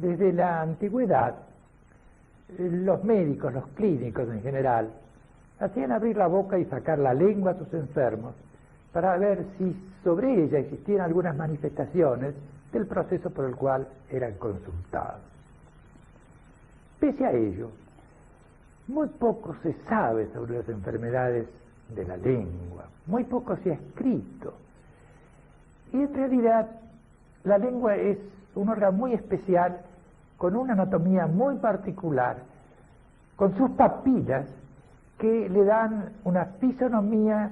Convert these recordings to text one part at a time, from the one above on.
Desde la antigüedad, los médicos, los clínicos en general, hacían abrir la boca y sacar la lengua a sus enfermos para ver si sobre ella existían algunas manifestaciones del proceso por el cual eran consultados. Pese a ello, muy poco se sabe sobre las enfermedades de la lengua, muy poco se ha escrito. Y en realidad la lengua es un órgano muy especial, con una anatomía muy particular, con sus papilas que le dan una fisonomía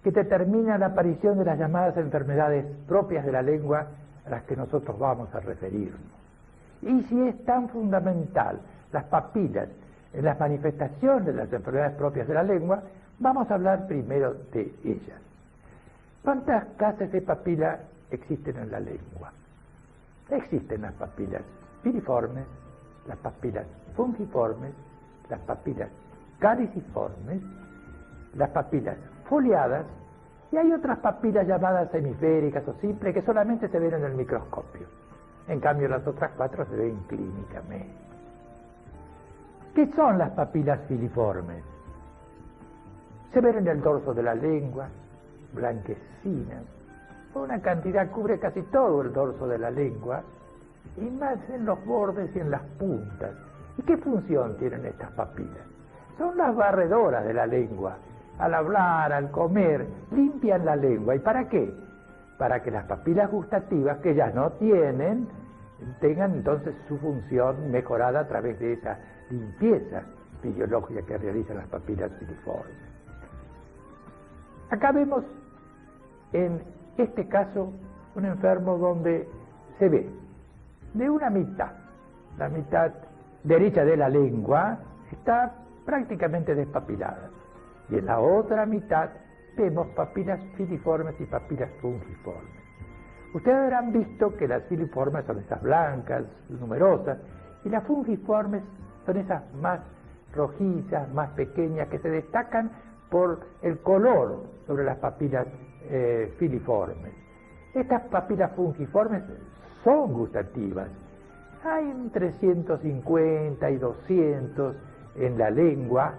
que determina la aparición de las llamadas enfermedades propias de la lengua a las que nosotros vamos a referirnos. Y si es tan fundamental las papilas en las manifestaciones de las enfermedades propias de la lengua, vamos a hablar primero de ellas. ¿Cuántas clases de papilas existen en la lengua? Existen las papilas piriformes, las papilas fungiformes, las papilas caliciformes, las papilas foliadas, y hay otras papilas llamadas hemisféricas o simples que solamente se ven en el microscopio. En cambio, las otras 4 se ven clínicamente. ¿Qué son las papilas filiformes? Se ven en el dorso de la lengua, blanquecinas, una cantidad cubre casi todo el dorso de la lengua, y más en los bordes y en las puntas. ¿Y qué función tienen estas papilas? Son las barredoras de la lengua. Al hablar, al comer, limpian la lengua. ¿Y para qué? Para que las papilas gustativas, que ellas no tienen, tengan entonces su función mejorada a través de esa limpieza fisiológica que realizan las papilas filiformes. Acá vemos en este caso un enfermo donde se ve de una mitad, la mitad derecha de la lengua está prácticamente despapilada, y en la otra mitad vemos papilas filiformes y papilas fungiformes. Ustedes habrán visto que las filiformes son esas blancas, numerosas, y las fungiformes son esas más rojizas, más pequeñas, que se destacan por el color sobre las papilas filiformes. Estas papilas fungiformes son gustativas. Hay entre 150 y 200 en la lengua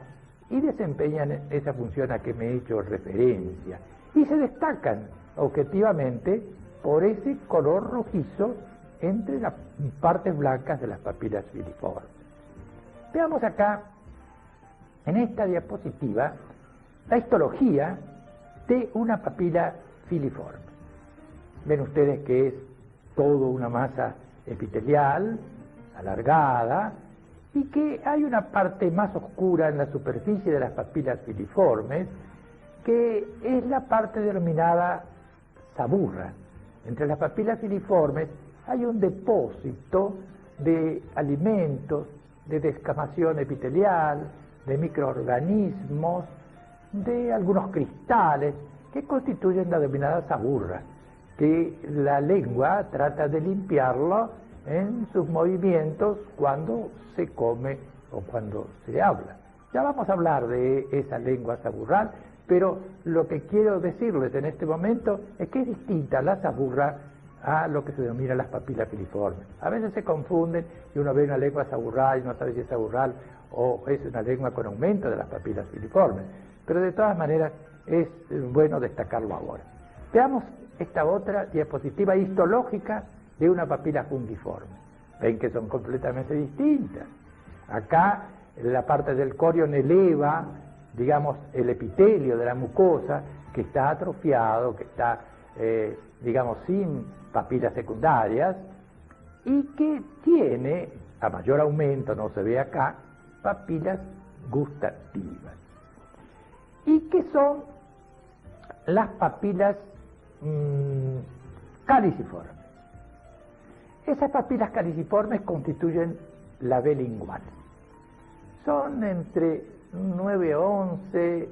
y desempeñan esa función a que me he hecho referencia. Y se destacan objetivamente por ese color rojizo entre las partes blancas de las papilas filiformes. Veamos acá, en esta diapositiva, la histología de una papila filiforme. Ven ustedes que es todo una masa epitelial, alargada, y que hay una parte más oscura en la superficie de las papilas filiformes, que es la parte denominada saburra. Entre las papilas filiformes hay un depósito de alimentos, de descamación epitelial, de microorganismos, de algunos cristales que constituyen la denominada saburra, que la lengua trata de limpiarlo en sus movimientos cuando se come o cuando se habla. Ya vamos a hablar de esa lengua saburral, pero lo que quiero decirles en este momento es que es distinta la saburra a lo que se denomina las papilas filiformes. A veces se confunden y uno ve una lengua saburral y no sabe si es saburral o es una lengua con aumento de las papilas filiformes. Pero de todas maneras es bueno destacarlo ahora. Veamos esta otra diapositiva histológica de una papila fungiforme. Ven que son completamente distintas. Acá la parte del corion eleva, digamos, el epitelio de la mucosa, que está atrofiado, que está, digamos, sin papilas secundarias, y que tiene, a mayor aumento, no se ve acá, papilas gustativas. ¿Y qué son las papilas caliciformes? Esas papilas caliciformes constituyen la B lingual. Son entre 9 o 11,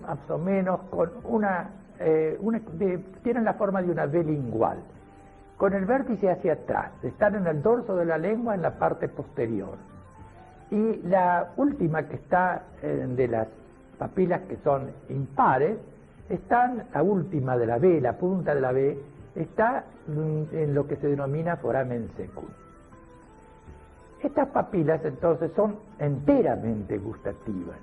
más o menos, con tienen la forma de una B lingual, con el vértice hacia atrás. Están en el dorso de la lengua, en la parte posterior. Y la última que está de las papilas que son impares, la última de la B, la punta de la B, está en lo que se denomina foramen secum. Estas papilas entonces son enteramente gustativas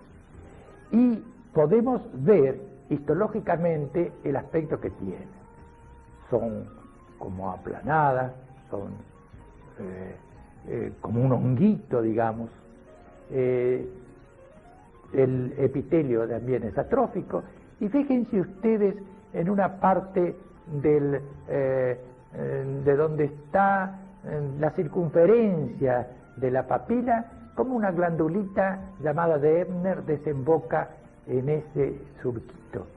y podemos ver histológicamente el aspecto que tienen. Son como aplanadas, son como un honguito, digamos. El epitelio también es atrófico, y fíjense ustedes en una parte de donde está la circunferencia de la papila, como una glandulita llamada de Ebner desemboca en ese surquito,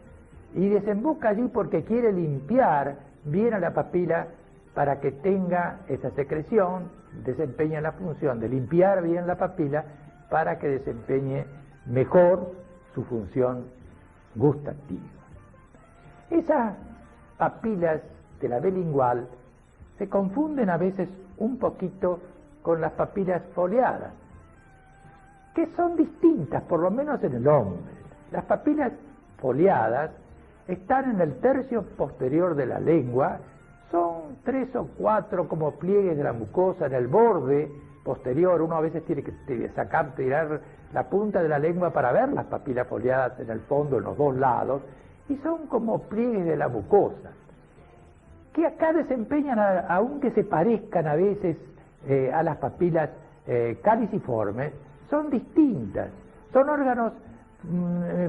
y desemboca allí porque quiere limpiar bien a la papila para que tenga esa secreción, desempeña la función de limpiar bien la papila para que desempeñe mejor su función gustativa. Esas papilas de la B lingual se confunden a veces un poquito con las papilas foliadas, que son distintas, por lo menos en el hombre. Las papilas foliadas están en el tercio posterior de la lengua, son 3 o 4 como pliegues de la mucosa en el borde posterior. Uno a veces tiene que tirar la punta de la lengua para ver las papilas foliadas en el fondo, en los dos lados, y son como pliegues de la mucosa, que acá desempeñan, aunque se parezcan a veces a las papilas caliciformes, son distintas, son órganos,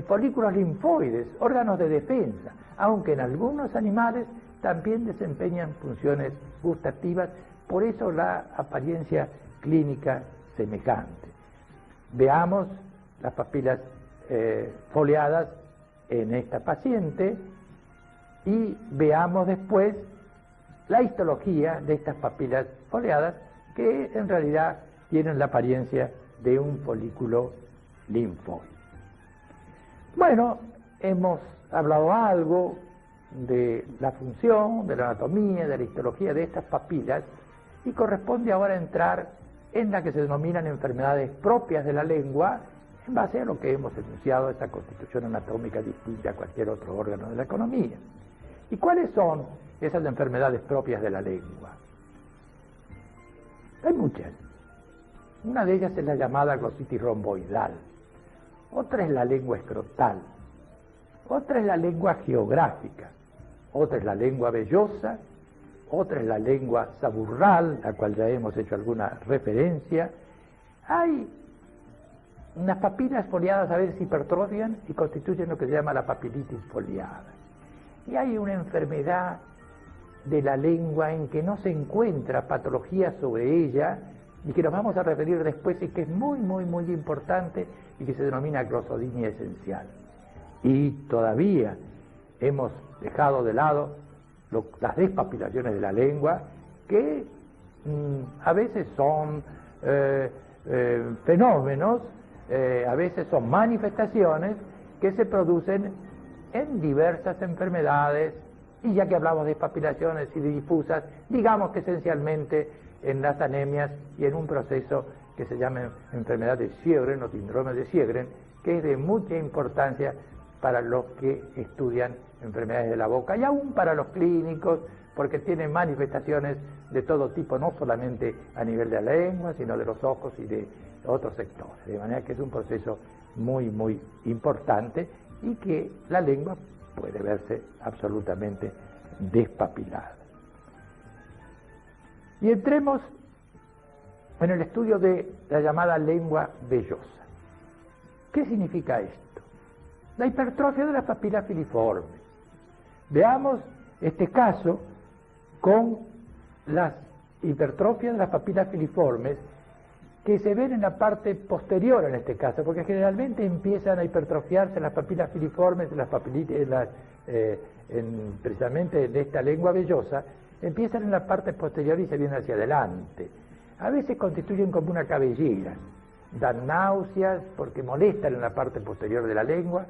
folículos linfoides, órganos de defensa, aunque en algunos animales también desempeñan funciones gustativas, por eso la apariencia clínica semejante. Veamos las papilas foliadas en esta paciente y veamos después la histología de estas papilas foliadas, que en realidad tienen la apariencia de un folículo linfoide. Bueno, hemos hablado algo de la función, de la anatomía, de la histología de estas papilas, y corresponde ahora entrar en la que se denominan enfermedades propias de la lengua, en base a lo que hemos enunciado, esta constitución anatómica distinta a cualquier otro órgano de la economía. ¿Y cuáles son esas enfermedades propias de la lengua? Hay muchas. Una de ellas es la llamada glossitis romboidal, otra es la lengua escrotal, otra es la lengua geográfica, otra es la lengua vellosa, otra es la lengua saburral, a la cual ya hemos hecho alguna referencia. Hay unas papilas foliadas a veces hipertrofian y constituyen lo que se llama la papilitis foliada. Y hay una enfermedad de la lengua en que no se encuentra patología sobre ella y que nos vamos a referir después, y que es muy, muy, muy importante, y que se denomina glossodinia esencial. Y todavía hemos dejado de lado las despapilaciones de la lengua, que a veces son fenómenos, a veces son manifestaciones que se producen en diversas enfermedades, y ya que hablamos de despapilaciones y de difusas, digamos que esencialmente en las anemias y en un proceso que se llama enfermedad de Sjögren o síndrome de Sjögren, que es de mucha importancia para los que estudian enfermedades de la boca y aún para los clínicos, porque tienen manifestaciones de todo tipo, no solamente a nivel de la lengua, sino de los ojos y de otros sectores. De manera que es un proceso muy, muy importante, y que la lengua puede verse absolutamente despapilada. Y entremos en el estudio de la llamada lengua vellosa. ¿Qué significa esto? La hipertrofia de las papilas filiformes. Veamos este caso con las hipertrofias de las papilas filiformes, que se ven en la parte posterior en este caso, porque generalmente empiezan a hipertrofiarse las papilas filiformes, precisamente en esta lengua vellosa, empiezan en la parte posterior y se vienen hacia adelante. A veces constituyen como una cabellera, dan náuseas porque molestan en la parte posterior de la lengua,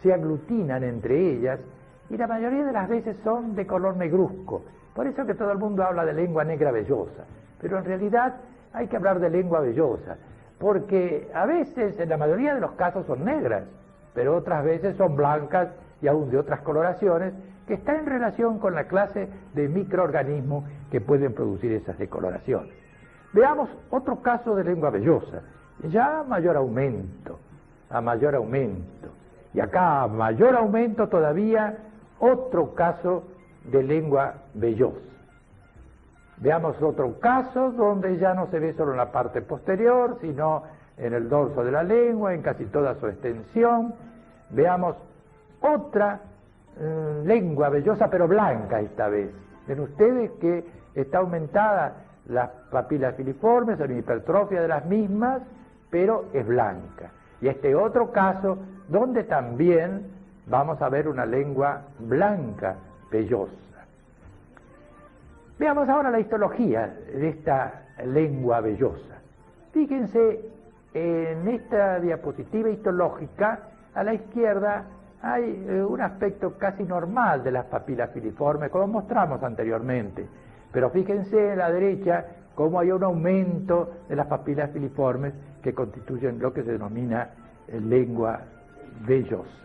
se aglutinan entre ellas, y la mayoría de las veces son de color negruzco. Por eso que todo el mundo habla de lengua negra vellosa, pero en realidad hay que hablar de lengua vellosa, porque a veces, en la mayoría de los casos, son negras, pero otras veces son blancas y aún de otras coloraciones, que está en relación con la clase de microorganismos que pueden producir esas decoloraciones. Veamos otro caso de lengua vellosa, ya a mayor aumento, y acá a mayor aumento todavía otro caso de lengua vellosa. Veamos otro caso donde ya no se ve solo en la parte posterior, sino en el dorso de la lengua, en casi toda su extensión. Veamos otra lengua vellosa, pero blanca esta vez. Ven ustedes que está aumentada las papilas filiformes, o la hipertrofia de las mismas, pero es blanca. Y este otro caso donde también vamos a ver una lengua blanca vellosa. Veamos ahora la histología de esta lengua vellosa. Fíjense, en esta diapositiva histológica, a la izquierda hay un aspecto casi normal de las papilas filiformes, como mostramos anteriormente. Pero fíjense en la derecha cómo hay un aumento de las papilas filiformes que constituyen lo que se denomina lengua vellosa.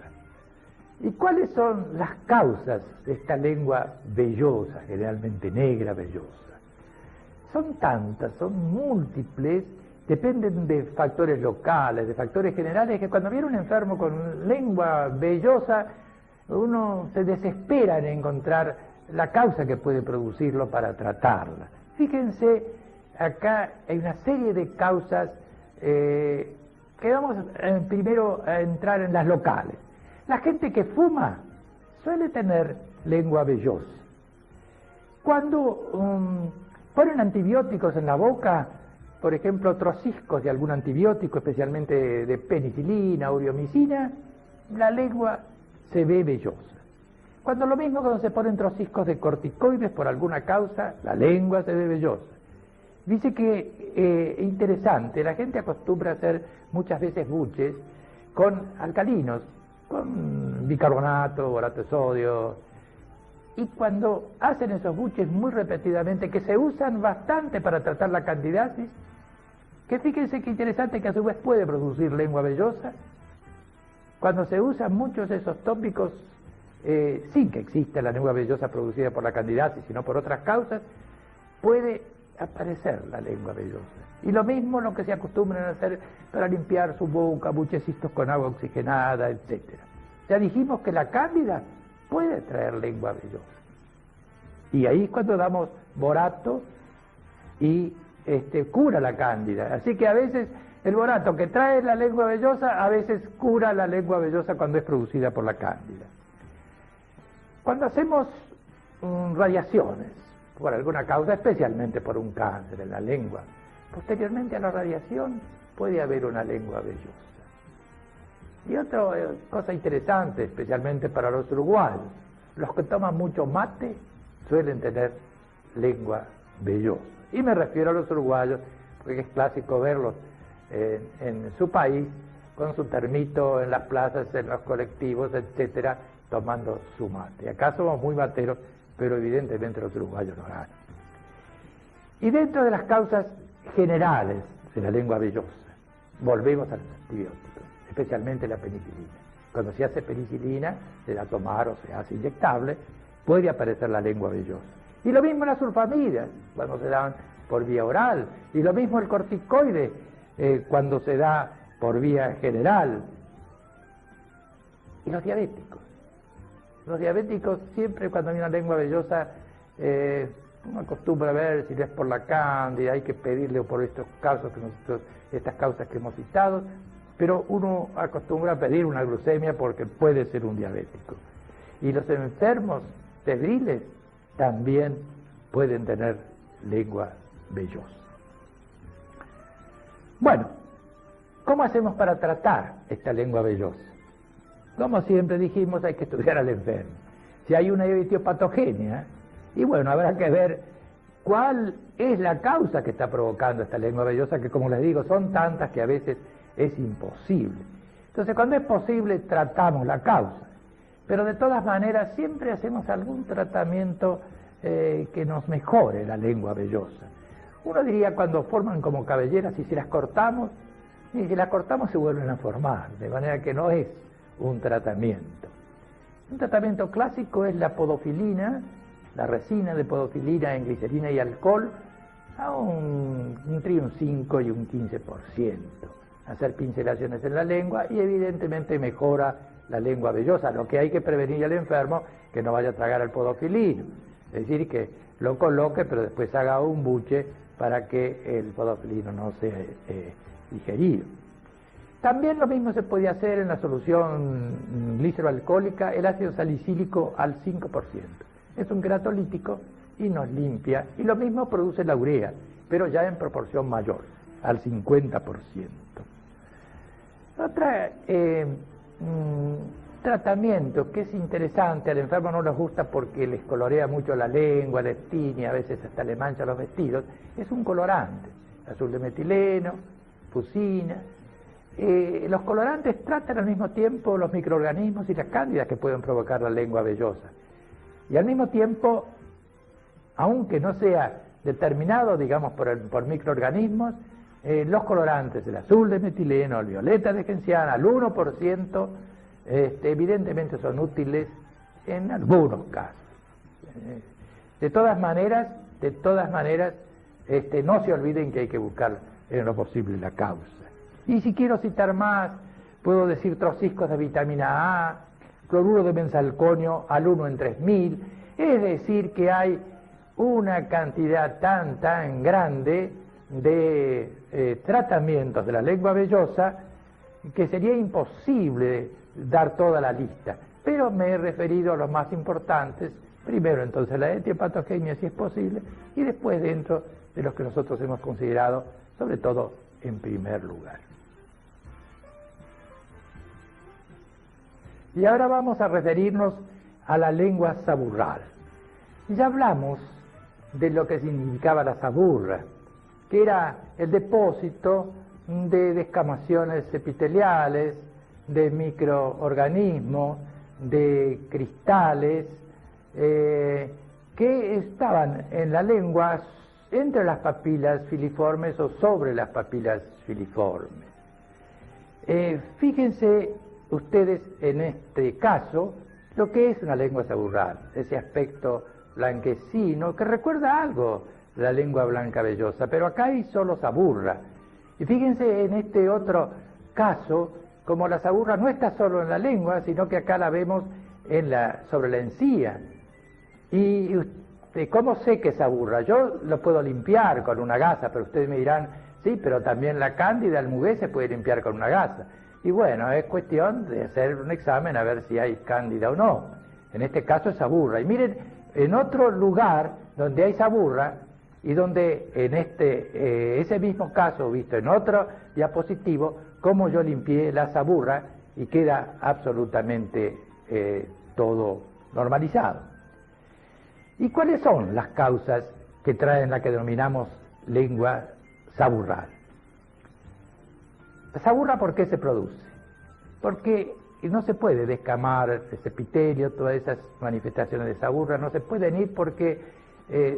¿Y cuáles son las causas de esta lengua vellosa, generalmente negra vellosa? Son tantas, son múltiples, dependen de factores locales, de factores generales, que cuando viene un enfermo con lengua vellosa, uno se desespera en encontrar la causa que puede producirlo para tratarla. Fíjense, acá hay una serie de causas que vamos primero a entrar en las locales. La gente que fuma suele tener lengua vellosa. Cuando ponen antibióticos en la boca, por ejemplo, trociscos de algún antibiótico, especialmente de penicilina, uriomicina, la lengua se ve vellosa. Cuando lo mismo cuando se ponen trociscos de corticoides por alguna causa, la lengua se ve vellosa. Dice que, interesante, la gente acostumbra a hacer muchas veces buches con alcalinos, con bicarbonato, borato de sodio, y cuando hacen esos buches muy repetidamente, que se usan bastante para tratar la candidiasis, que fíjense que interesante que a su vez puede producir lengua vellosa, cuando se usan muchos de esos tópicos, sin que exista la lengua vellosa producida por la candidiasis, sino por otras causas, puede aparecer la lengua vellosa. Y lo mismo lo que se acostumbran a hacer para limpiar su boca, buchecitos con agua oxigenada, etc. Ya dijimos que la cándida puede traer lengua vellosa. Y ahí es cuando damos borato y cura la cándida. Así que a veces el borato que trae la lengua vellosa, a veces cura la lengua vellosa cuando es producida por la cándida. Cuando hacemos radiaciones, por alguna causa, especialmente por un cáncer en la lengua, posteriormente a la radiación puede haber una lengua vellosa. Y otra cosa interesante, especialmente para los uruguayos, los que toman mucho mate suelen tener lengua vellosa. Y me refiero a los uruguayos, porque es clásico verlos en su país, con su termito en las plazas, en los colectivos, etcétera, tomando su mate. Acá somos muy materos, pero evidentemente los uruguayos lo ganan. Y dentro de las causas generales de la lengua vellosa, volvemos a los antibióticos, especialmente la penicilina. Cuando se hace penicilina, se da a tomar o se hace inyectable, puede aparecer la lengua vellosa. Y lo mismo las sulfamidas, cuando se dan por vía oral, y lo mismo el corticoide, cuando se da por vía general. Y los diabéticos. Los diabéticos siempre cuando hay una lengua vellosa, uno acostumbra a ver si es por la cándida, hay que pedirle o por estos casos estas causas que hemos citado, pero uno acostumbra a pedir una glucemia porque puede ser un diabético. Y los enfermos febriles también pueden tener lengua vellosa. Bueno, ¿cómo hacemos para tratar esta lengua vellosa? Como siempre dijimos, hay que estudiar al enfermo. Si hay una etiopatogenia, y bueno, habrá que ver cuál es la causa que está provocando esta lengua vellosa, que como les digo, son tantas que a veces es imposible. Entonces, cuando es posible, tratamos la causa. Pero de todas maneras, siempre hacemos algún tratamiento que nos mejore la lengua vellosa. Uno diría cuando forman como cabelleras, y si las cortamos, y si las cortamos se vuelven a formar, de manera que no es un tratamiento. Un tratamiento clásico es la podofilina, la resina de podofilina en glicerina y alcohol, entre un 5 y un 15%. Hacer pincelaciones en la lengua y evidentemente mejora la lengua vellosa. Lo que hay que prevenir al enfermo que no vaya a tragar al podofilino, es decir, que lo coloque pero después haga un buche para que el podofilino no sea digerido. También lo mismo se puede hacer en la solución gliceroalcohólica, el ácido salicílico al 5%. Es un queratolítico y nos limpia, y lo mismo produce la urea, pero ya en proporción mayor, al 50%. Otro tratamiento que es interesante, al enfermo no les gusta porque les colorea mucho la lengua, les tiñe, a veces hasta le mancha los vestidos, es un colorante, azul de metileno, fucina. Los colorantes tratan al mismo tiempo los microorganismos y las cándidas que pueden provocar la lengua vellosa. Y al mismo tiempo, aunque no sea determinado, digamos, por microorganismos, los colorantes, el azul de metileno, el violeta de genciana, al 1%, evidentemente son útiles en algunos casos. De todas maneras, no se olviden que hay que buscar en lo posible la causa. Y si quiero citar más, puedo decir trociscos de vitamina A, cloruro de benzalconio al 1 en 3000, es decir, que hay una cantidad tan grande de tratamientos de la lengua vellosa que sería imposible dar toda la lista, pero me he referido a los más importantes, primero entonces la etiopatogenia si es posible, y después dentro de los que nosotros hemos considerado, sobre todo en primer lugar. Y ahora vamos a referirnos a la lengua saburral. Ya hablamos de lo que significaba la saburra, que era el depósito de descamaciones epiteliales, de microorganismos, de cristales, que estaban en la lengua entre las papilas filiformes o sobre las papilas filiformes. Fíjense ustedes en este caso lo que es una lengua saburral, ese aspecto blanquecino que recuerda algo de la lengua blanca vellosa, pero acá hay solo saburra. Y fíjense en este otro caso, como la saburra no está solo en la lengua, sino que acá la vemos sobre la encía. ¿Y cómo sé que es saburra? Yo lo puedo limpiar con una gasa, pero ustedes me dirán, sí, pero también la cándida, el mugué se puede limpiar con una gasa. Y bueno, es cuestión de hacer un examen a ver si hay cándida o no. En este caso es saburra. Y miren, en otro lugar donde hay saburra, y donde en ese mismo caso, visto en otro diapositivo, cómo yo limpié la saburra y queda absolutamente todo normalizado. ¿Y cuáles son las causas que traen la que denominamos lengua saburral? La saburra, ¿por qué se produce? Porque no se puede descamar ese epitelio, todas esas manifestaciones de saburra, no se pueden ir porque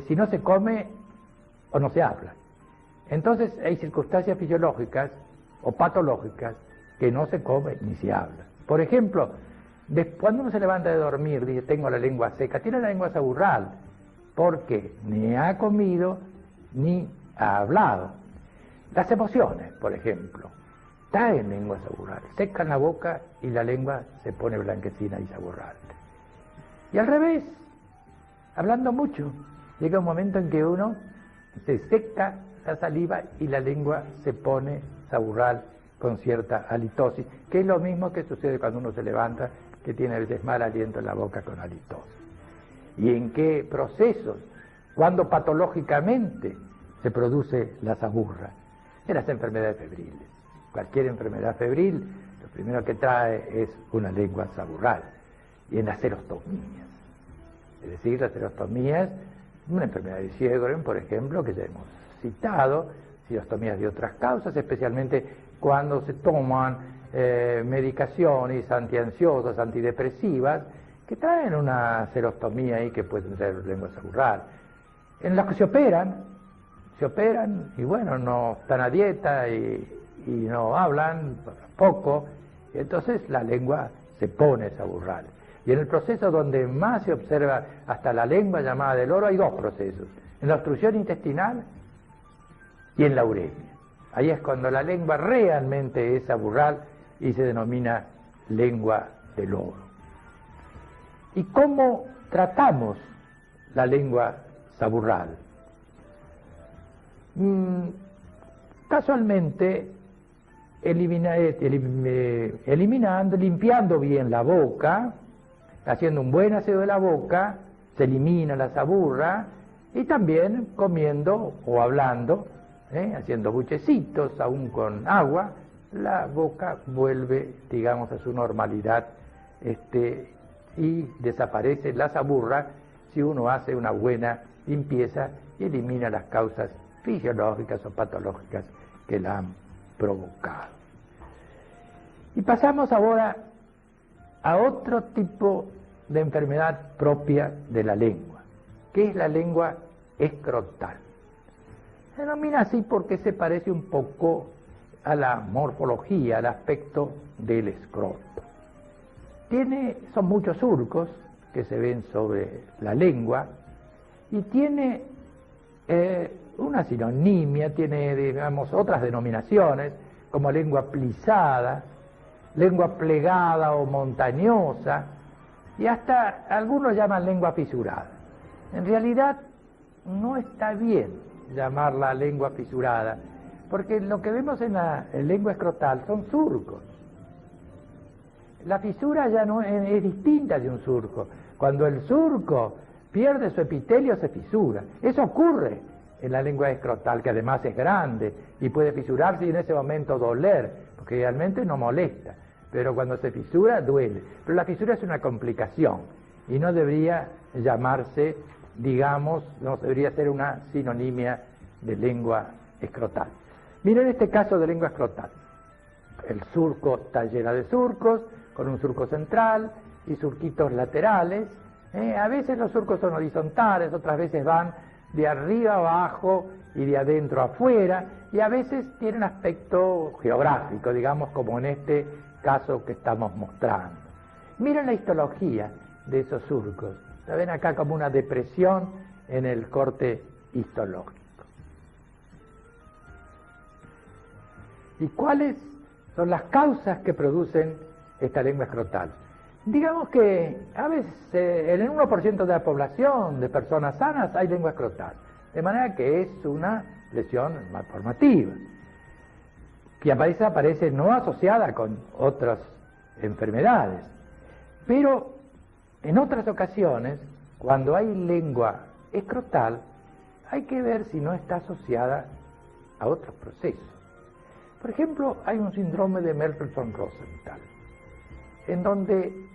si no se come o no se habla. Entonces hay circunstancias fisiológicas o patológicas que no se come ni se habla. Por ejemplo, cuando uno se levanta de dormir, dice, tengo la lengua seca, tiene la lengua saburral, porque ni ha comido ni ha hablado. Las emociones, por ejemplo, traen lengua saburral, secan la boca y la lengua se pone blanquecina y saburrante. Y al revés, hablando mucho, llega un momento en que uno se seca la saliva y la lengua se pone saburral con cierta halitosis, que es lo mismo que sucede cuando uno se levanta, que tiene a veces mal aliento en la boca con halitosis. ¿Y en qué procesos? ¿Cuándo patológicamente se produce la saburra? En las enfermedades febriles. Cualquier enfermedad febril, lo primero que trae es una lengua saburral. Y en las serostomías. Es decir, las serostomías, una enfermedad de Sjögren, por ejemplo, que ya hemos citado, serostomías de otras causas, especialmente cuando se toman medicaciones antiansiosas, antidepresivas, que traen una serostomía ahí que pueden ser lengua saburral. En los que se operan y bueno, no están a dieta y no hablan poco, y entonces la lengua se pone saburral. Y en el proceso donde más se observa hasta la lengua llamada del oro hay dos procesos. En la obstrucción intestinal y en la uremia. Ahí es cuando la lengua realmente es aburral y se denomina lengua de loro. ¿Y cómo tratamos la lengua saburral? Casualmente, eliminando, limpiando bien la boca, haciendo un buen aseo de la boca, se elimina la saburra, y también comiendo o hablando, haciendo buchecitos, aún con agua, la boca vuelve, digamos, a su normalidad, y desaparece la saburra si uno hace una buena limpieza y elimina las causas fisiológicas o patológicas que la han provocado. Y pasamos ahora a otro tipo de enfermedad propia de la lengua, que es la lengua escrotal. Se denomina así porque se parece un poco a la morfología, al aspecto del escroto. Son muchos surcos que se ven sobre la lengua y tiene una sinonimia, tiene, digamos, otras denominaciones, como lengua plisada, lengua plegada o montañosa, y hasta algunos llaman lengua fisurada. En realidad no está bien llamarla lengua fisurada, porque lo que vemos en la lengua escrotal son surcos. La fisura ya no es distinta de un surco. Cuando el surco pierde su epitelio, se fisura. Eso ocurre en la lengua escrotal, que además es grande y puede fisurarse y en ese momento doler, porque realmente no molesta, pero cuando se fisura duele. Pero la fisura es una complicación y no debería llamarse, digamos, no debería ser una sinonimia de lengua escrotal. Miren este caso de lengua escrotal. El surco está lleno de surcos, con un surco central y surquitos laterales. A veces los surcos son horizontales, otras veces van de arriba abajo y de adentro afuera, y a veces tienen aspecto geográfico, digamos, como en este caso que estamos mostrando. Miren la histología de esos surcos. La ven acá como una depresión en el corte histológico. ¿Y cuáles son las causas que producen esta lengua escrotal? Digamos que a veces en el 1% de la población de personas sanas hay lengua escrotal, de manera que es una lesión malformativa, que a veces aparece no asociada con otras enfermedades, pero en otras ocasiones, cuando hay lengua escrotal, hay que ver si no está asociada a otros procesos. Por ejemplo, hay un síndrome de Merkelson-Rosenthal, en donde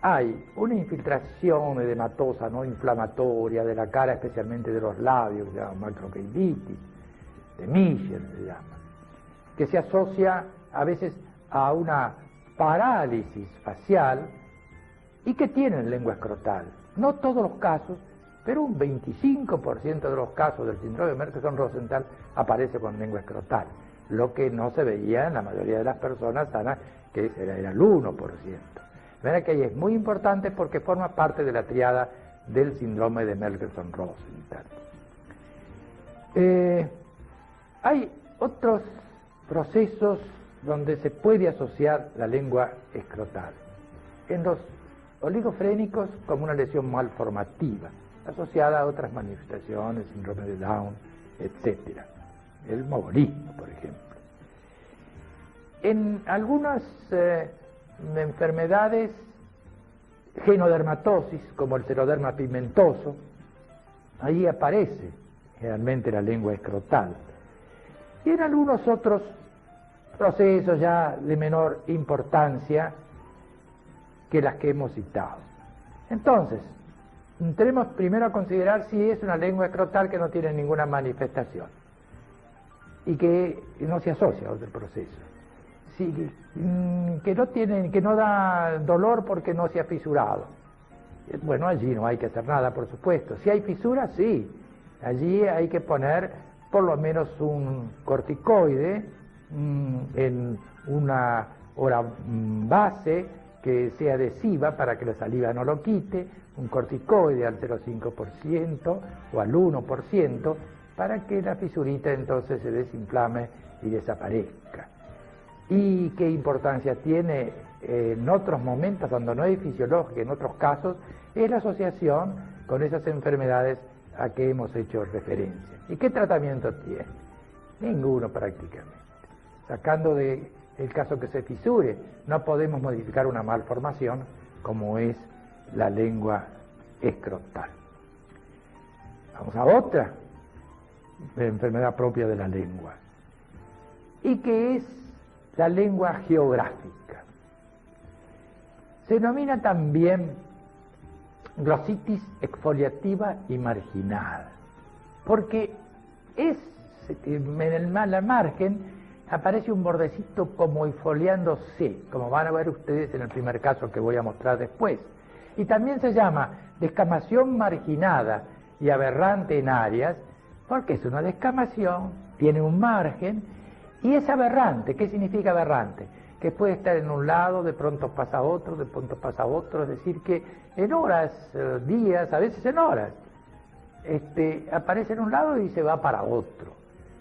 hay una infiltración edematosa no inflamatoria de la cara, especialmente de los labios, que se llama macroqueilitis, de Michel se llama, que se asocia a veces a una parálisis facial y que tienen lengua escrotal. No todos los casos, pero un 25% de los casos del síndrome de Merkelson-Rosenthal aparece con lengua escrotal, lo que no se veía en la mayoría de las personas sanas, que era el 1%. Verá que ahí es muy importante porque forma parte de la triada del síndrome de Merkelson-Rosenthal. Hay otros procesos donde se puede asociar la lengua escrotal. En los oligofrénicos como una lesión malformativa, asociada a otras manifestaciones, síndrome de Down, etc. El mogolismo, por ejemplo. En algunas enfermedades, genodermatosis, como el xeroderma pigmentoso, ahí aparece generalmente la lengua escrotal. Y en algunos otros procesos ya de menor importancia que las que hemos citado. Entonces, tenemos primero a considerar si es una lengua escrotal que no tiene ninguna manifestación y que no se asocia a otro proceso. Que no da dolor porque no se ha fisurado. Bueno, allí no hay que hacer nada, por supuesto. Si hay fisura, sí. Allí hay que poner por lo menos un corticoide en una hora base que sea adhesiva para que la saliva no lo quite, un corticoide al 0,5% o al 1%, para que la fisurita entonces se desinflame y desaparezca. ¿Y qué importancia tiene en otros momentos, cuando no es fisiológica, en otros casos, es la asociación con esas enfermedades a que hemos hecho referencia? ¿Y qué tratamiento tiene? Ninguno prácticamente. Sacando del caso que se fisure, no podemos modificar una malformación como es la lengua escrotal. Vamos a otra enfermedad propia de la lengua, y que es la lengua geográfica. Se denomina también glositis exfoliativa y marginal, porque en la margen aparece un bordecito como exfoliándose, como van a ver ustedes en el primer caso que voy a mostrar después. Y también se llama descamación marginada y aberrante en áreas, porque es una descamación, tiene un margen, y es aberrante. ¿Qué significa aberrante? Que puede estar en un lado, de pronto pasa a otro, de pronto pasa a otro, es decir, que en horas, días, a veces en horas, aparece en un lado y se va para otro.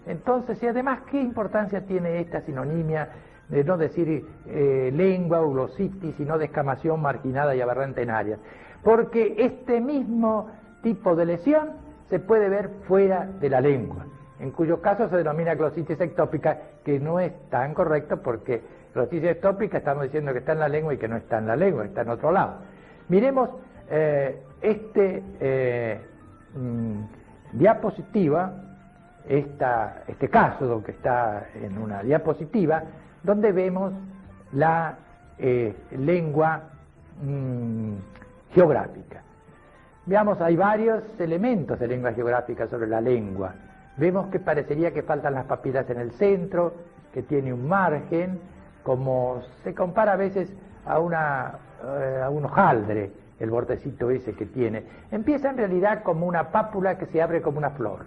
Entonces, y además, ¿qué importancia tiene esta sinonimia de no decir lengua o glositis, sino descamación marginada y aberrante en áreas? Porque este mismo tipo de lesión se puede ver fuera de la lengua, en cuyo caso se denomina glositis ectópica, que no es tan correcto, porque glositis ectópica estamos diciendo que está en la lengua y que no está en la lengua, está en otro lado. Miremos diapositiva, este caso que está en una diapositiva, donde vemos la lengua geográfica. Veamos, hay varios elementos de lengua geográfica sobre la lengua. Vemos que parecería que faltan las papilas en el centro, que tiene un margen, como se compara a veces a un hojaldre, el bordecito ese que tiene. Empieza en realidad como una pápula que se abre como una flor.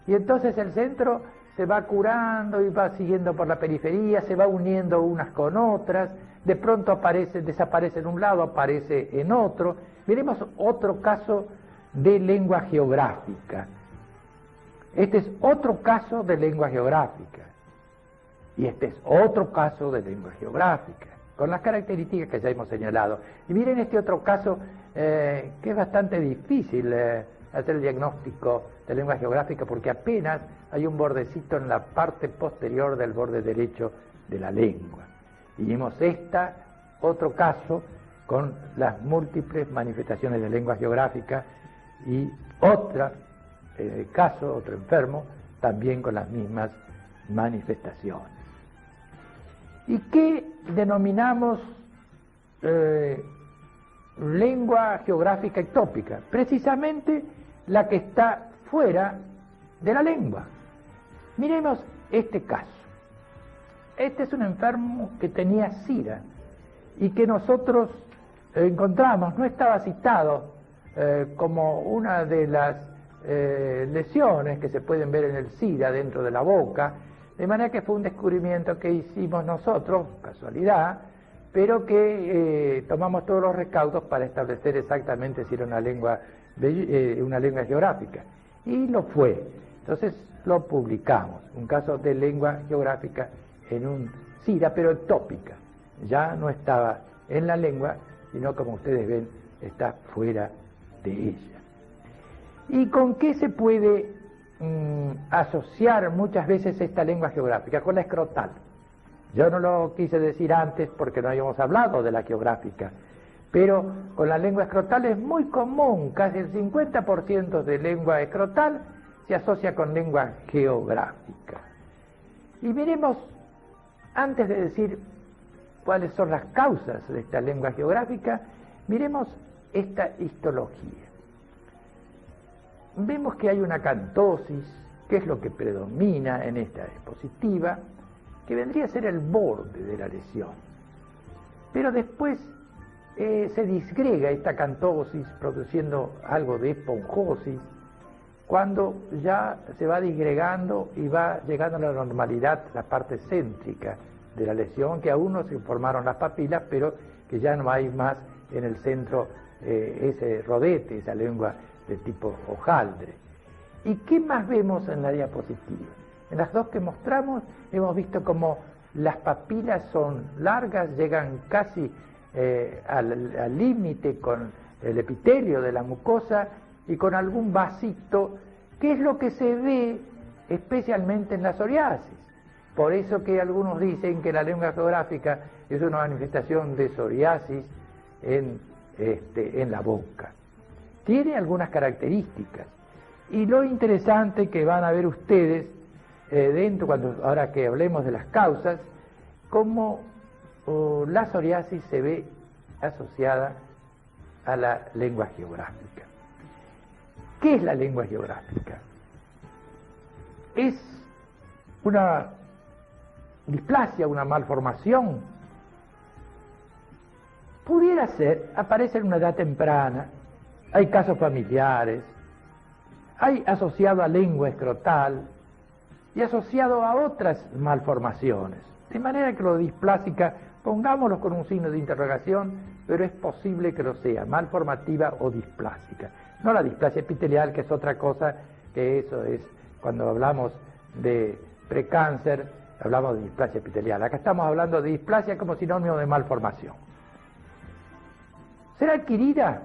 Y entonces el centro se va curando y va siguiendo por la periferia, se va uniendo unas con otras, de pronto desaparece en un lado, aparece en otro. Miremos otro caso de lengua geográfica. Este es otro caso de lengua geográfica. Y este es otro caso de lengua geográfica, con las características que ya hemos señalado. Y miren este otro caso, que es bastante difícil hacer el diagnóstico de lengua geográfica, porque apenas hay un bordecito en la parte posterior del borde derecho de la lengua. Y vemos otro caso con las múltiples manifestaciones de lengua geográfica, y otro enfermo, también con las mismas manifestaciones. ¿Y qué denominamos lengua geográfica ectópica? Precisamente la que está fuera de la lengua. Miremos este caso. Este es un enfermo que tenía sida y que nosotros encontramos, no estaba citado como una de las lesiones que se pueden ver en el SIDA dentro de la boca, de manera que fue un descubrimiento que hicimos nosotros, casualidad, pero que tomamos todos los recaudos para establecer exactamente si era una lengua geográfica, y lo fue. Entonces lo publicamos, un caso de lengua geográfica en un SIDA, pero ectópica, ya no estaba en la lengua, sino, como ustedes ven, está fuera de ella. ¿Y con qué se puede asociar muchas veces esta lengua geográfica? Con la escrotal. Yo no lo quise decir antes porque no habíamos hablado de la geográfica, pero con la lengua escrotal es muy común, casi el 50% de lengua escrotal se asocia con lengua geográfica. Y miremos, antes de decir cuáles son las causas de esta lengua geográfica, miremos esta histología. Vemos que hay una cantosis, que es lo que predomina en esta diapositiva, que vendría a ser el borde de la lesión. Pero después se disgrega esta cantosis produciendo algo de esponjosis, cuando ya se va disgregando y va llegando a la normalidad la parte céntrica de la lesión, que aún no se formaron las papilas, pero que ya no hay más en el centro ese rodete, esa lengua de tipo hojaldre. ¿Y qué más vemos en la diapositiva? En las dos que mostramos hemos visto como las papilas son largas, llegan casi al límite con el epitelio de la mucosa y con algún vasito, que es lo que se ve especialmente en la psoriasis. Por eso que algunos dicen que la lengua geográfica es una manifestación de psoriasis en la boca. Tiene algunas características. Y lo interesante que van a ver ustedes, ahora que hablemos de las causas, cómo la psoriasis se ve asociada a la lengua geográfica. ¿Qué es la lengua geográfica? Es una displasia, una malformación. Pudiera ser, aparece en una edad temprana, hay casos familiares, hay asociado a lengua escrotal y asociado a otras malformaciones. De manera que lo displásica, pongámoslo con un signo de interrogación, pero es posible que lo sea, malformativa o displásica. No la displasia epitelial, que es otra cosa, que eso es, cuando hablamos de precáncer, hablamos de displasia epitelial. Acá estamos hablando de displasia como sinónimo de malformación. ¿Será adquirida?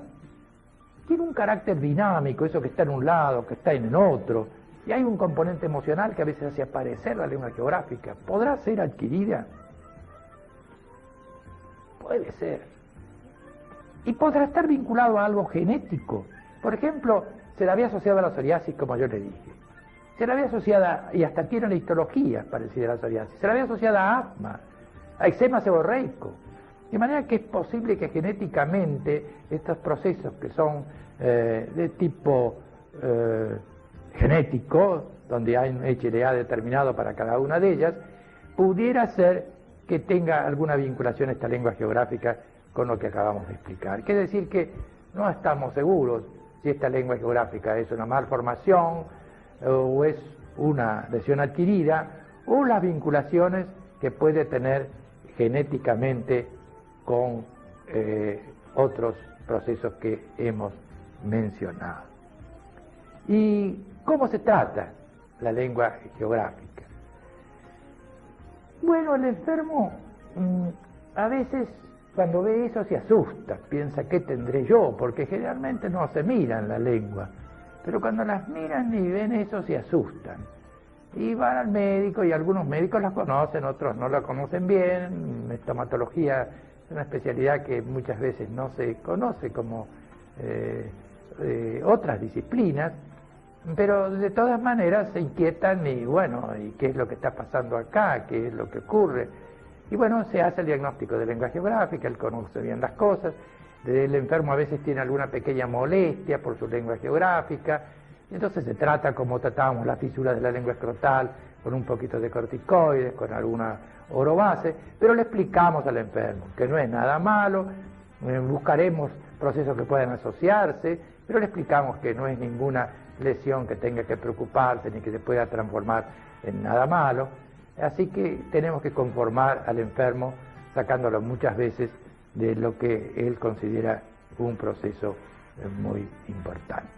Tiene un carácter dinámico, eso que está en un lado, que está en otro, y hay un componente emocional que a veces hace aparecer la lengua geográfica. ¿Podrá ser adquirida? Puede ser. Y podrá estar vinculado a algo genético. Por ejemplo, se la había asociado a la psoriasis, como yo le dije. Se la había asociada, y hasta tiene una histología parecida a la psoriasis, se la había asociada a asma, a eczema seborreico. De manera que es posible que genéticamente estos procesos que son de tipo genético, donde hay un HLA determinado para cada una de ellas, pudiera ser que tenga alguna vinculación esta lengua geográfica con lo que acabamos de explicar. Quiere decir que no estamos seguros si esta lengua geográfica es una malformación o es una lesión adquirida, o las vinculaciones que puede tener genéticamente con otros procesos que hemos mencionado. ¿Y cómo se trata la lengua geográfica? Bueno, el enfermo a veces cuando ve eso se asusta, piensa ¿qué tendré yo? Porque generalmente no se miran la lengua, pero cuando las miran y ven eso se asustan. Y van al médico, y algunos médicos la conocen, otros no la conocen bien. Estomatología es una especialidad que muchas veces no se conoce como otras disciplinas, pero de todas maneras se inquietan y bueno, ¿y qué es lo que está pasando acá? ¿Qué es lo que ocurre? Y bueno, se hace el diagnóstico de lengua geográfica, él conoce bien las cosas, el enfermo a veces tiene alguna pequeña molestia por su lengua geográfica, y entonces se trata como tratábamos la fisura de la lengua escrotal, con un poquito de corticoides, con alguna orobase, pero le explicamos al enfermo que no es nada malo, buscaremos procesos que puedan asociarse, pero le explicamos que no es ninguna lesión que tenga que preocuparse ni que se pueda transformar en nada malo. Así que tenemos que conformar al enfermo sacándolo muchas veces de lo que él considera un proceso muy importante.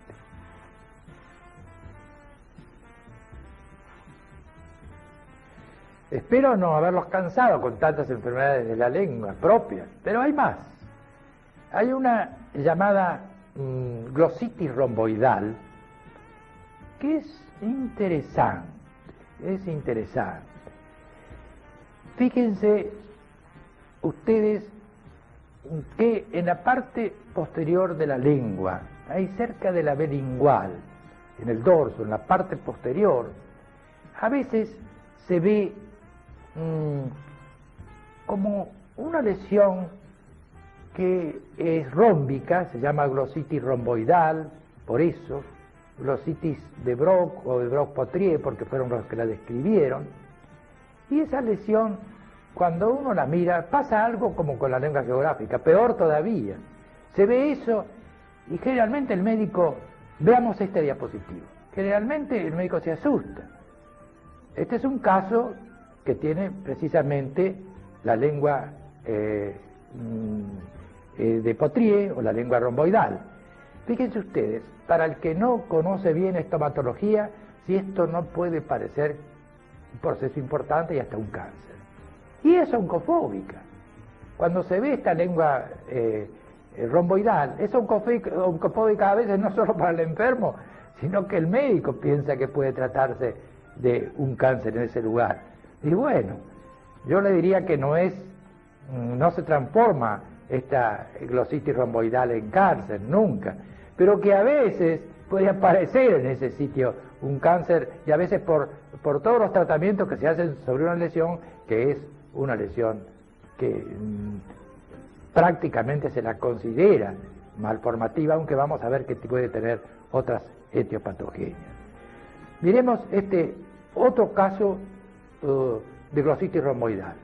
Espero no haberlos cansado con tantas enfermedades de la lengua propias, pero hay más. Hay una llamada glositis romboidal que es interesante, Fíjense ustedes que en la parte posterior de la lengua, ahí cerca de la bilingual, en el dorso, en la parte posterior, a veces se ve como una lesión que es rómbica, se llama glositis romboidal, por eso, glositis de Brock o de Brock-Potrier, porque fueron los que la describieron. Y esa lesión, cuando uno la mira, pasa algo como con la lengua geográfica, peor todavía. Se ve eso y generalmente el médico, veamos esta diapositiva, generalmente el médico se asusta. Este es un caso que tiene precisamente la lengua de Potrier o la lengua romboidal. Fíjense ustedes, para el que no conoce bien estomatología, si esto no puede parecer un proceso importante y hasta un cáncer. Y es oncofóbica. Cuando se ve esta lengua romboidal, es oncofóbica a veces no solo para el enfermo, sino que el médico piensa que puede tratarse de un cáncer en ese lugar. Y bueno, yo le diría que no se transforma esta glositis romboidal en cáncer, nunca, pero que a veces puede aparecer en ese sitio un cáncer, y a veces por todos los tratamientos que se hacen sobre una lesión que es una lesión que prácticamente se la considera malformativa, aunque vamos a ver que puede tener otras etiopatogenias. Miremos este otro caso de glositis romboidal.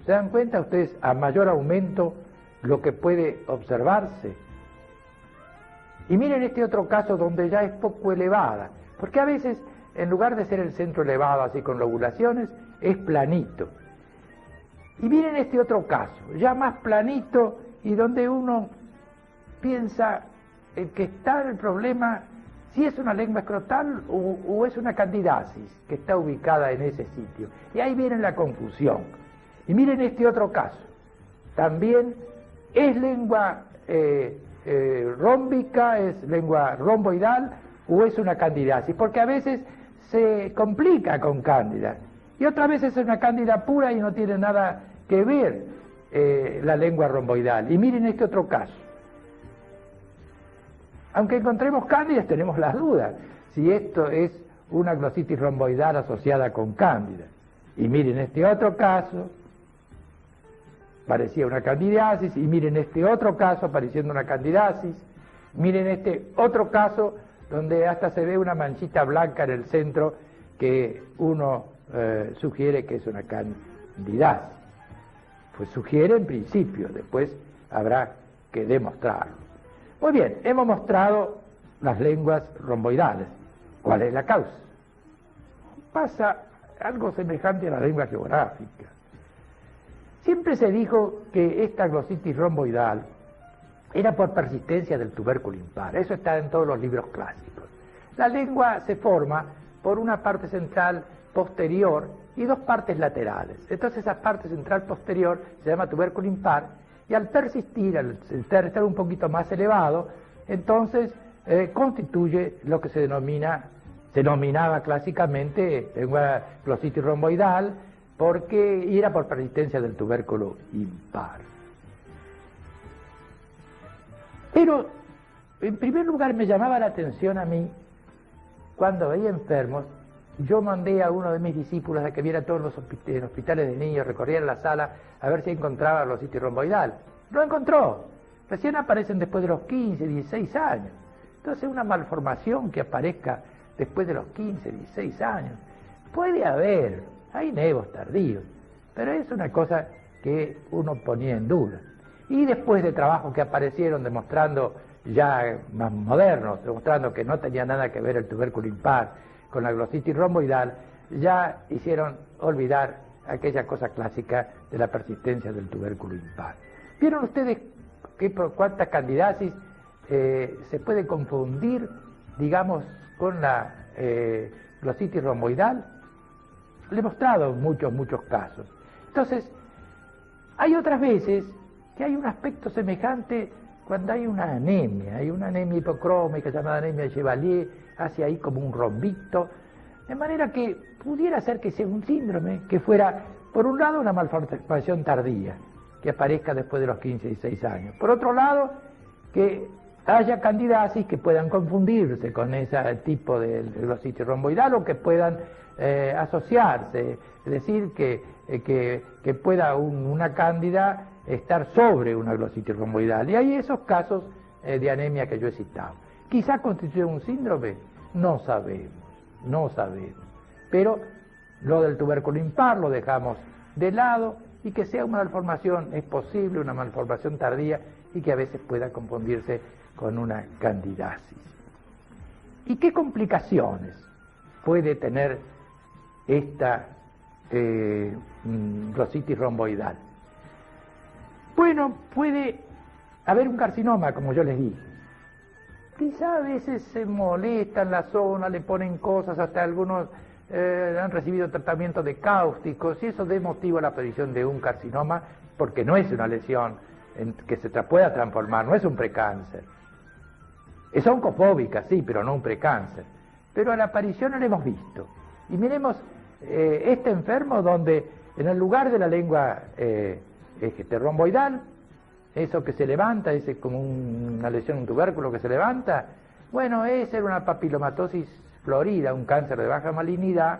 ¿Se dan cuenta ustedes a mayor aumento lo que puede observarse? Y miren este otro caso donde ya es poco elevada, porque a veces en lugar de ser el centro elevado así con lobulaciones, es planito. Y miren este otro caso, ya más planito y donde uno piensa que está el problema, si es una lengua escrotal o es una candidasis que está ubicada en ese sitio. Y ahí viene la confusión. Y miren este otro caso, también es lengua rómbica, es lengua romboidal o es una candidasis, porque a veces se complica con cándida y otras veces es una cándida pura y no tiene nada que ver la lengua romboidal. Y miren este otro caso. Aunque encontremos cándidas, tenemos las dudas si esto es una glositis romboidal asociada con cándida. Y miren este otro caso, parecía una candidiasis, y miren este otro caso pareciendo una candidiasis, miren este otro caso donde hasta se ve una manchita blanca en el centro que uno sugiere que es una candidiasis. Pues sugiere en principio, después habrá que demostrarlo. Muy bien, hemos mostrado las lenguas romboidales. ¿Cuál es la causa? Pasa algo semejante a la lengua geográfica. Siempre se dijo que esta glositis romboidal era por persistencia del tubérculo impar. Eso está en todos los libros clásicos. La lengua se forma por una parte central posterior y dos partes laterales. Entonces esa parte central posterior se llama tubérculo impar y al persistir, al estar un poquito más elevado, entonces constituye lo que se denominaba clásicamente lengua glositis romboidal, porque era por persistencia del tubérculo impar. Pero, en primer lugar, me llamaba la atención a mí, cuando veía enfermos, yo mandé a uno de mis discípulos a que viera todos los hospitales de niños, recorriera la sala, a ver si encontraba glositis romboidal. No encontró. Recién aparecen después de los 15, 16 años. Entonces, una malformación que aparezca después de los 15, 16 años, puede haber, hay nevos tardíos, pero es una cosa que uno ponía en duda. Y después de trabajos que aparecieron demostrando, ya más modernos, demostrando que no tenía nada que ver el tubérculo impar con la glositis romboidal, ya hicieron olvidar aquella cosa clásica de la persistencia del tubérculo impar. ¿Vieron ustedes cuántas candidiasis se puede confundir, digamos, con la glositis romboidal? Le he mostrado muchos casos. Entonces, hay otras veces que hay un aspecto semejante cuando hay una anemia hipocrómica llamada anemia de Chevalier, hace ahí como un rombito, de manera que pudiera ser que sea un síndrome que fuera, por un lado, una malformación tardía, que aparezca después de los 15 y 16 años. Por otro lado, que haya candidiasis que puedan confundirse con ese tipo de glositis romboidal o que puedan asociarse, es decir, que pueda una cándida estar sobre una glositis romboidal. Y hay esos casos de anemia que yo he citado. Quizá constituye un síndrome, no sabemos. Pero lo del tubérculo impar lo dejamos de lado, y que sea una malformación, es posible, una malformación tardía, y que a veces pueda confundirse con una candidiasis. ¿Y qué complicaciones puede tener esta glositis romboidal? Bueno, puede haber un carcinoma, como yo les dije. quizá a veces se molesta en la zona, le ponen cosas, hasta algunos han recibido tratamiento de cáusticos, y eso da motivo a la aparición de un carcinoma, porque no es una lesión que se pueda transformar, no es un precáncer. Es oncofóbica, sí, pero no un precáncer. Pero a la aparición no la hemos visto. Y miremos este enfermo donde en el lugar de la lengua romboidal, eso que se levanta, ese como una lesión, un tubérculo que se levanta, bueno, esa era una papilomatosis florida, un cáncer de baja malignidad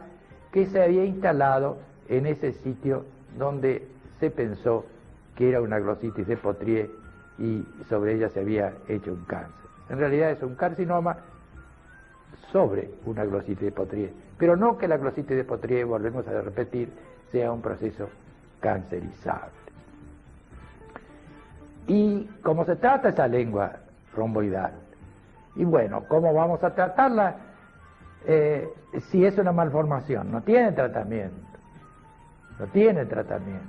que se había instalado en ese sitio donde se pensó que era una glositis de Potrier y sobre ella se había hecho un cáncer. En realidad es un carcinoma sobre una glositis de Potrier, pero no que la glositis de Potrier, volvemos a repetir, sea un proceso cancerizable. Y como se trata esa lengua romboidal, y bueno, ¿cómo vamos a tratarla? Si es una malformación, no tiene tratamiento, no tiene tratamiento.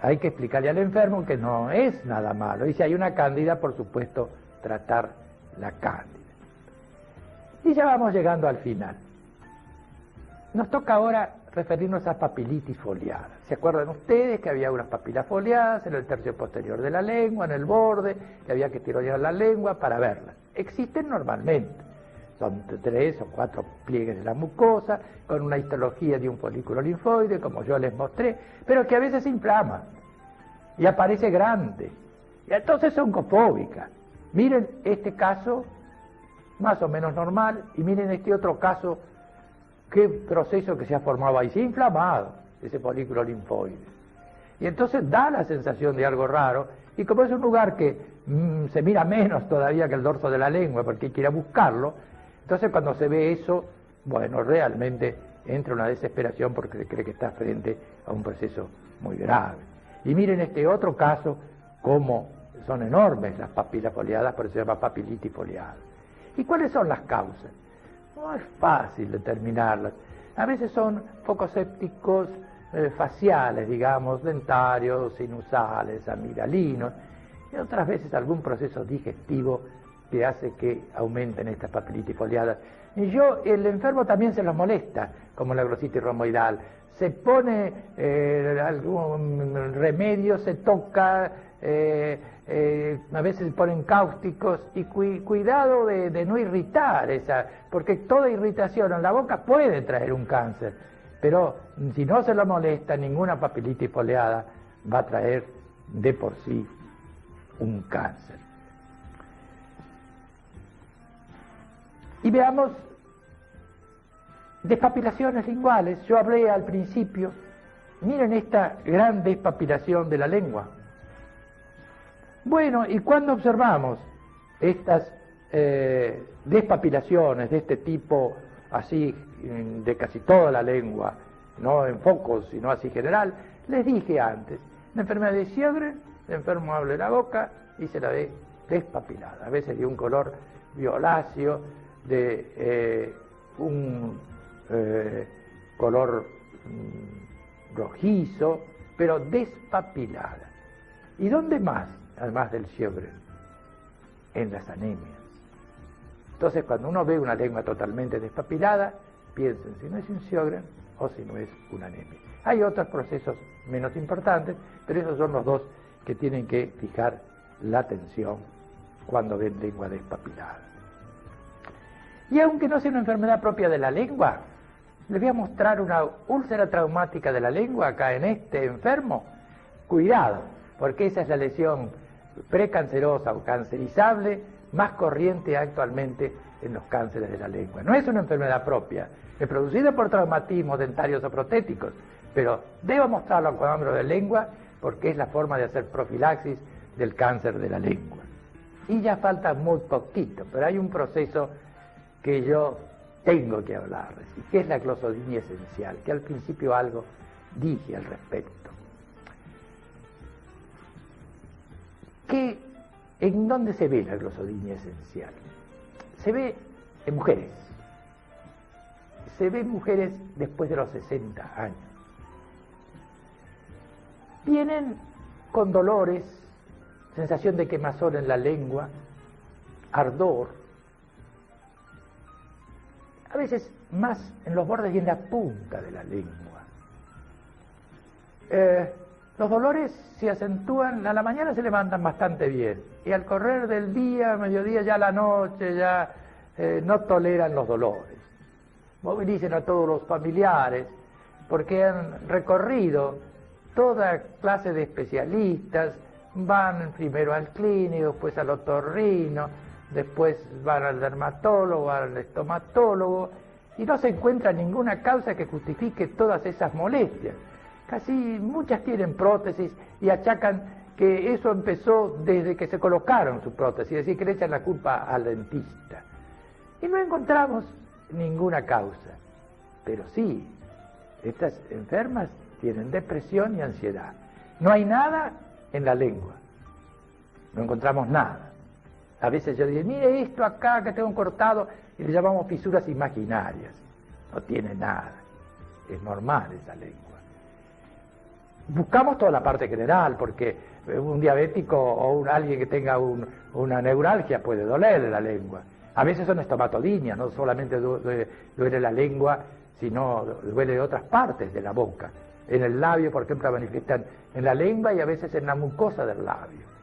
Hay que explicarle al enfermo que no es nada malo, y si hay una cándida, por supuesto, tratar la cándida. Y ya vamos llegando al final. Nos toca ahora referirnos a papilitis foliada. ¿Se acuerdan ustedes que había unas papilas foliadas en el tercio posterior de la lengua, en el borde, que había que tironear la lengua para verlas? Existen normalmente. Son 3 o 4 pliegues de la mucosa, con una histología de un folículo linfoide, como yo les mostré, pero que a veces se inflama y aparece grande. Y entonces es oncofóbica. Miren este caso, más o menos normal, y miren este otro caso, qué proceso que se ha formado ahí, se ha inflamado ese folículo linfoide. Y entonces da la sensación de algo raro, y como es un lugar que se mira menos todavía que el dorso de la lengua, porque hay que ir a buscarlo, entonces cuando se ve eso, bueno, realmente entra una desesperación porque se cree que está frente a un proceso muy grave. Y miren este otro caso, cómo son enormes las papilas foliadas, por eso se llama papilitis foliada. ¿Y cuáles son las causas? No es fácil determinarlas. A veces son focos sépticos faciales, digamos, dentarios, sinusales, amigdalinos, y otras veces algún proceso digestivo que hace que aumenten estas papilitis foliadas. Y el enfermo también se los molesta, como la glositis romboidal. Se pone algún remedio, se toca, a veces se ponen cáusticos, y cuidado de no irritar porque toda irritación en la boca puede traer un cáncer, pero si no se lo molesta, ninguna papilitis foliada va a traer de por sí un cáncer. Y veamos despapilaciones linguales. Yo hablé al principio, miren esta gran despapilación de la lengua. Bueno, y cuando observamos estas despapilaciones de este tipo, así de casi toda la lengua, no en focos, sino así general, les dije antes, la enfermedad de Sjögren, el enfermo abre la boca y se la ve despapilada, a veces de un color violáceo, de un color rojizo, pero despapilada. ¿Y dónde más, además del Sjögren? En las anemias. Entonces, cuando uno ve una lengua totalmente despapilada, piensen si no es un Sjögren o si no es una anemia. Hay otros procesos menos importantes, pero esos son los dos que tienen que fijar la atención cuando ven lengua despapilada. Y aunque no sea una enfermedad propia de la lengua, les voy a mostrar una úlcera traumática de la lengua acá en este enfermo. Cuidado, porque esa es la lesión precancerosa o cancerizable más corriente actualmente en los cánceres de la lengua. No es una enfermedad propia, es producida por traumatismos dentarios o protéticos, pero debo mostrarlo a cuadro de lengua porque es la forma de hacer profilaxis del cáncer de la lengua. Y ya falta muy poquito, pero hay un proceso que yo tengo que hablarles, y que es la glosodinia esencial, que al principio algo dije al respecto. ¿En dónde se ve la glosodinia esencial? Se ve en mujeres. Se ve en mujeres después de los 60 años. Vienen con dolores, sensación de quemazón en la lengua, ardor, a veces más en los bordes y en la punta de la lengua. Los dolores se acentúan, a la mañana se levantan bastante bien, y al correr del día, mediodía, ya a la noche, ya no toleran los dolores. Movilicen a todos los familiares, porque han recorrido toda clase de especialistas, van primero al clínico, después al otorrino, después van al dermatólogo, al estomatólogo, y no se encuentra ninguna causa que justifique todas esas molestias. Casi muchas tienen prótesis y achacan que eso empezó desde que se colocaron su prótesis, es decir, que le echan la culpa al dentista. Y no encontramos ninguna causa, pero sí, estas enfermas tienen depresión y ansiedad. No hay nada en la lengua, no encontramos nada. A veces yo digo, mire esto acá que tengo cortado, y le llamamos fisuras imaginarias. No tiene nada, es normal esa lengua. Buscamos toda la parte general, porque un diabético o alguien que tenga una neuralgia puede dolerle la lengua. A veces son estomatodinia, no solamente duele la lengua, sino duele de otras partes de la boca. En el labio, por ejemplo, manifiestan en la lengua y a veces en la mucosa del labio.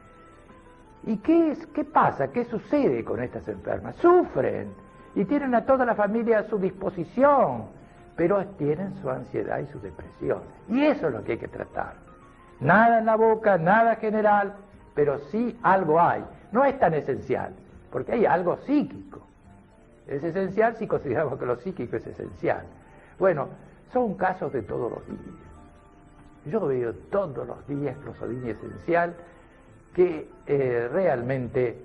¿Y qué pasa? ¿Qué sucede con estas enfermas? Sufren y tienen a toda la familia a su disposición, pero tienen su ansiedad y su depresión. Y eso es lo que hay que tratar. Nada en la boca, nada general, pero sí algo hay. No es tan esencial, porque hay algo psíquico. Es esencial si consideramos que lo psíquico es esencial. Bueno, son casos de todos los días. Yo veo todos los días glossodinia esencial que realmente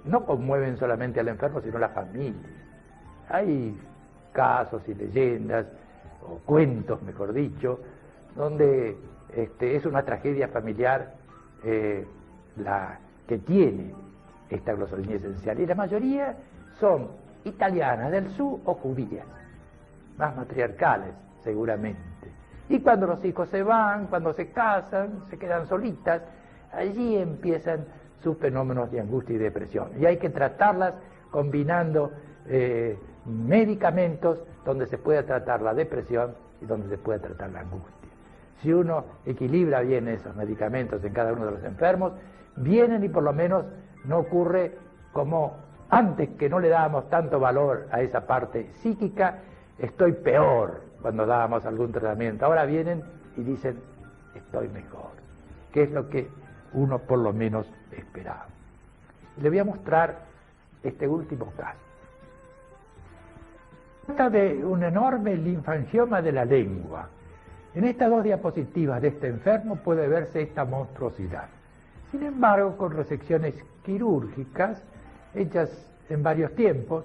no conmueven solamente al enfermo, sino a la familia. Hay casos y leyendas, o cuentos, mejor dicho, donde es una tragedia familiar la que tiene esta glossodinia esencial, y la mayoría son italianas del sur o judías, más matriarcales seguramente. Y cuando los hijos se van, cuando se casan, se quedan solitas, allí empiezan sus fenómenos de angustia y depresión. Y hay que tratarlas combinando medicamentos donde se pueda tratar la depresión y donde se pueda tratar la angustia. Si uno equilibra bien esos medicamentos en cada uno de los enfermos, vienen y por lo menos no ocurre como antes, que no le dábamos tanto valor a esa parte psíquica. Estoy peor cuando dábamos algún tratamiento. Ahora vienen y dicen, estoy mejor, que es lo que uno por lo menos esperaba. Le voy a mostrar este último caso. Trata de un enorme linfangioma de la lengua. En estas dos diapositivas de este enfermo puede verse esta monstruosidad. Sin embargo, con resecciones quirúrgicas hechas en varios tiempos,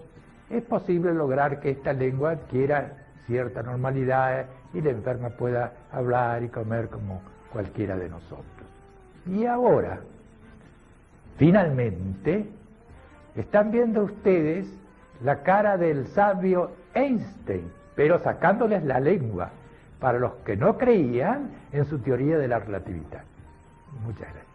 es posible lograr que esta lengua adquiera cierta normalidad y la enferma pueda hablar y comer como cualquiera de nosotros. Y ahora, finalmente, están viendo ustedes la cara del sabio Einstein, pero sacándoles la lengua, para los que no creían en su teoría de la relatividad. Muchas gracias.